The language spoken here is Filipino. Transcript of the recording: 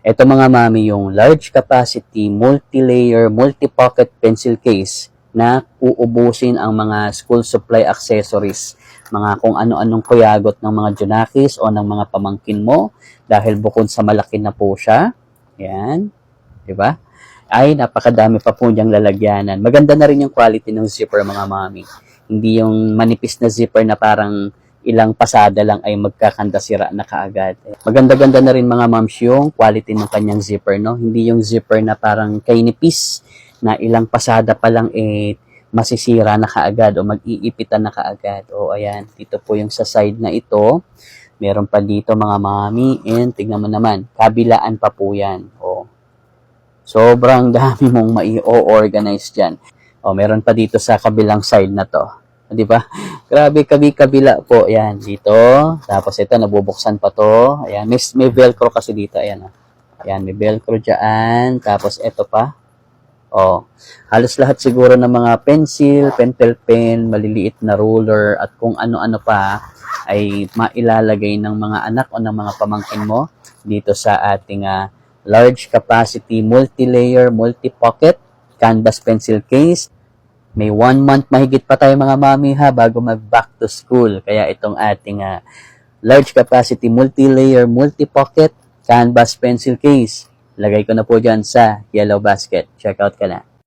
Ito mga mami, yung large capacity, multi-layer, multi-pocket pencil case na uubusin ang mga school supply accessories. Mga kung ano-anong kuyagot ng mga junakis o ng mga pamangkin mo dahil bukod sa malaki na po siya. Yan. Diba? Ay, napakadami pa po niyang lalagyanan. Maganda na rin yung quality ng zipper mga mami. Hindi yung manipis na zipper na parang ilang pasada lang ay magkakanda-sira na kaagad. Maganda-ganda na rin mga moms yung quality ng kanyang zipper, no? Hindi yung zipper na parang kay nipis na ilang pasada pa lang masisira na kaagad o mag-iipitan na kaagad. O ayan, dito po yung sa side na ito. Meron pa dito mga mami and tignan mo naman, kabilaan pa po yan. O, sobrang dami mong mai-organize dyan. O, meron pa dito sa kabilang side na to. Di ba? Grabe, kabila po. Ayan, dito. Tapos ito, nabubuksan pa to. Ayan, may velcro kasi dito. Ayan, ayan, may velcro dyan. Tapos ito pa. Oh, halos lahat siguro ng mga pencil, pentel pen, maliliit na ruler, at kung ano-ano pa ay mailalagay ng mga anak o ng mga pamangkin mo dito sa ating large capacity, multi-layer, multi-pocket, canvas pencil case. May 1 month mahigit pa tayo mga mami bago mag back to school. Kaya itong ating large capacity, multi-layer, multi-pocket, canvas pencil case. Lagay ko na po dyan sa yellow basket. Check out ka na.